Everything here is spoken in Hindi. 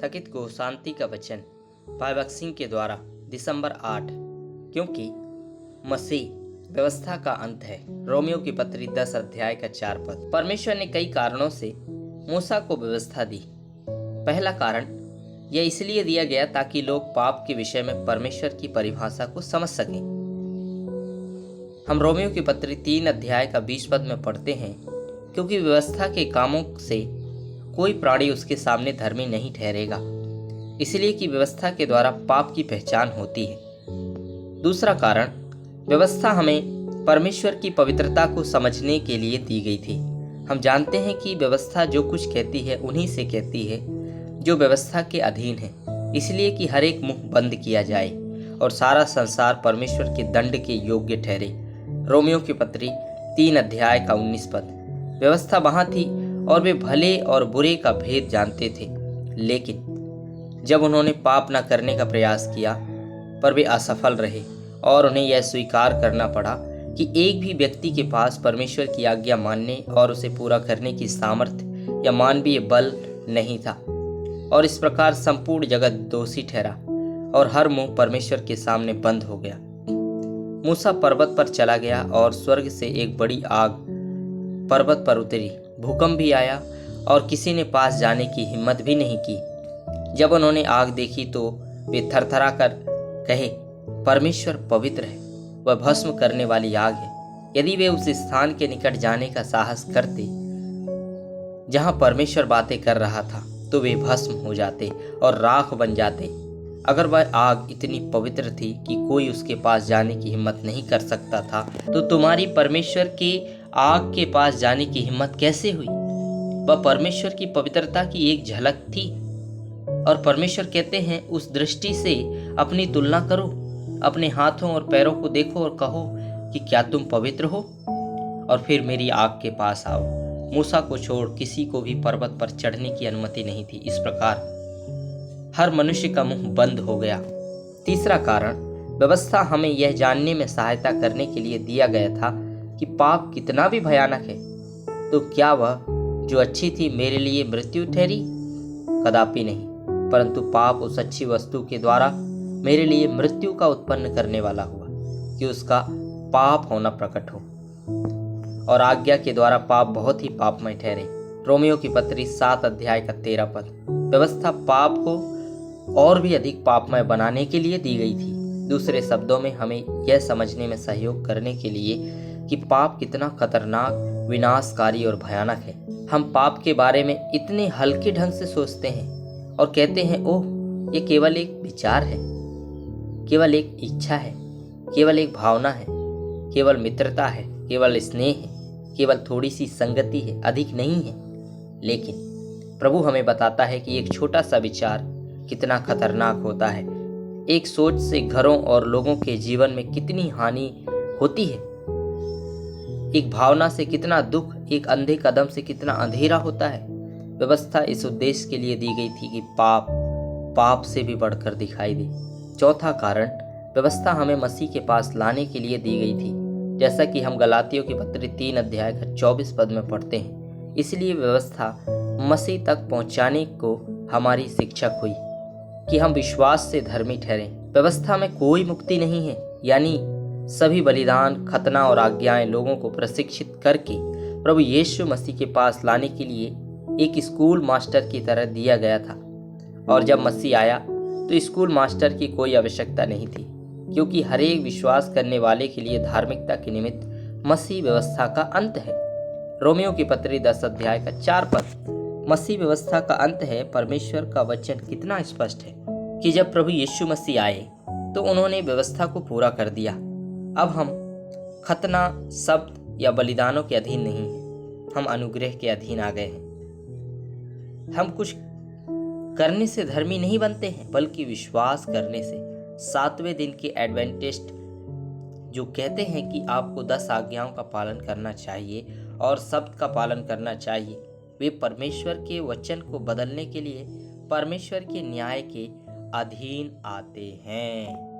थकित को शांति का वचन भाई भगत सिंह के द्वारा दिसंबर 8। क्योंकि मसीह व्यवस्था का अंत है। रोमियो की पत्री 10 अध्याय का 4 पद। परमेश्वर ने कई कारणों से मूसा को व्यवस्था दी। पहला कारण यह इसलिए दिया गया ताकि लोग पाप के विषय में परमेश्वर की परिभाषा को समझ सकें। हम रोमियो की पत्री 3 अध्याय का 20 पद में पढ़ते हैं, क्योंकि व्यवस्था के कामों से कोई प्राणी उसके सामने धर्मी नहीं ठहरेगा, इसलिए कि व्यवस्था के द्वारा पाप की पहचान होती है। दूसरा कारण, व्यवस्था हमें परमेश्वर की पवित्रता को समझने के लिए दी गई थी। हम जानते हैं कि व्यवस्था जो कुछ कहती है उन्हीं से कहती है जो व्यवस्था के अधीन है, इसलिए कि हर एक मुंह बंद किया जाए और सारा संसार परमेश्वर के दंड के योग्य ठहरे। रोमियो की पत्री 3 अध्याय का 19 पद। व्यवस्था वहां थी और वे भले और बुरे का भेद जानते थे, लेकिन जब उन्होंने पाप न करने का प्रयास किया पर वे असफल रहे और उन्हें यह स्वीकार करना पड़ा कि एक भी व्यक्ति के पास परमेश्वर की आज्ञा मानने और उसे पूरा करने की सामर्थ्य या मानवीय बल नहीं था, और इस प्रकार संपूर्ण जगत दोषी ठहरा और हर मुंह परमेश्वर के सामने बंद हो गया। मूसा पर्वत पर चला गया और स्वर्ग से एक बड़ी आग पर्वत पर उतरी। भूकंप भी आया और किसी ने पास जाने की हिम्मत भी नहीं की। जब उन्होंने आग देखी तो वे थरथरा कर कहे, परमेश्वर पवित्र है, वह भस्म करने वाली आग है। यदि वे उस स्थान के निकट जाने का साहस करते जहां परमेश्वर बातें कर रहा था, तो वे भस्म हो जाते और राख बन जाते। अगर वह आग इतनी पवित्र थी कि कोई उसके पास जाने की हिम्मत नहीं कर सकता था, तो तुम्हारी परमेश्वर के आग के पास जाने की हिम्मत कैसे हुई? वह परमेश्वर की पवित्रता की एक झलक थी, और परमेश्वर कहते हैं, उस दृष्टि से अपनी तुलना करो, अपने हाथों और पैरों को देखो और कहो कि क्या तुम पवित्र हो, और फिर मेरी आग के पास आओ। मूसा को छोड़ किसी को भी पर्वत पर चढ़ने की अनुमति नहीं थी। इस प्रकार हर मनुष्य का मुंह बंद हो गया। तीसरा कारण, व्यवस्था हमें यह जानने में सहायता करने के लिए दिया गया था कि पाप कितना भी भयानक है, तो क्या वह जो अच्छी थी मेरे लिए मृत्यु ठहरी? कदापि नहीं, परंतु पाप उस अच्छी वस्तु के द्वारा मेरे लिए मृत्यु का उत्पन्न करने वाला हुआ, कि उसका पाप होना प्रकट हो, और आज्ञा के द्वारा पाप बहुत ही पापमय ठहरे। रोमियो की पत्री 7 अध्याय का 13 पद। व्यवस्था पाप को और भी अधिक पापमय बनाने के लिए दी गई थी। दूसरे शब्दों में हमें यह समझने में सहयोग करने के लिए कि पाप कितना खतरनाक, विनाशकारी और भयानक है। हम पाप के बारे में इतने हल्के ढंग से सोचते हैं और कहते हैं, ओह, ये केवल एक विचार है, केवल एक इच्छा है, केवल एक भावना है, केवल मित्रता है, केवल स्नेह है, केवल थोड़ी सी संगति है, अधिक नहीं है। लेकिन प्रभु हमें बताता है कि एक छोटा सा विचार कितना खतरनाक होता है। एक सोच से घरों और लोगों के जीवन में कितनी हानि होती है। एक भावना से कितना दुख, एक अंधे कदम से कितना अंधेरा होता है। व्यवस्था इस उद्देश्य के लिए दी गई थी कि पाप से भी बढ़कर दिखाई दे। चौथा कारण, व्यवस्था हमें मसीह के पास लाने के लिए दी गई थी, जैसा कि हम गलातियों की पत्री 3 अध्याय का 24 पद में पढ़ते हैं। इसलिए व्यवस्था मसीह तक पहुंचाने को हमारी शिक्षक हुई कि हम विश्वास से धर्मी ठहरें। व्यवस्था में कोई मुक्ति नहीं है, यानी सभी बलिदान, खतना और आज्ञाएं लोगों को प्रशिक्षित करके प्रभु यीशु मसीह के पास लाने के लिए एक स्कूल मास्टर की तरह दिया गया था। और जब मसीह आया तो स्कूल मास्टर की कोई आवश्यकता नहीं थी, क्योंकि हर एक विश्वास करने वाले के लिए धार्मिकता के निमित्त मसीह व्यवस्था का अंत है। रोमियो की पत्री 10 अध्याय का 4 पद। मसीह व्यवस्था का अंत है। परमेश्वर का वचन कितना स्पष्ट है कि जब प्रभु यीशु मसीह आए तो उन्होंने व्यवस्था को पूरा कर दिया। अब हम खतना, शब्द या बलिदानों के अधीन नहीं हैं, हम अनुग्रह के अधीन आ गए हैं। हम कुछ करने से धर्मी नहीं बनते हैं, बल्कि विश्वास करने से। 7वें दिन के एडवेंटिस्ट जो कहते हैं कि आपको 10 आज्ञाओं का पालन करना चाहिए और शब्द का पालन करना चाहिए, वे परमेश्वर के वचन को बदलने के लिए परमेश्वर के न्याय के अधीन आते हैं।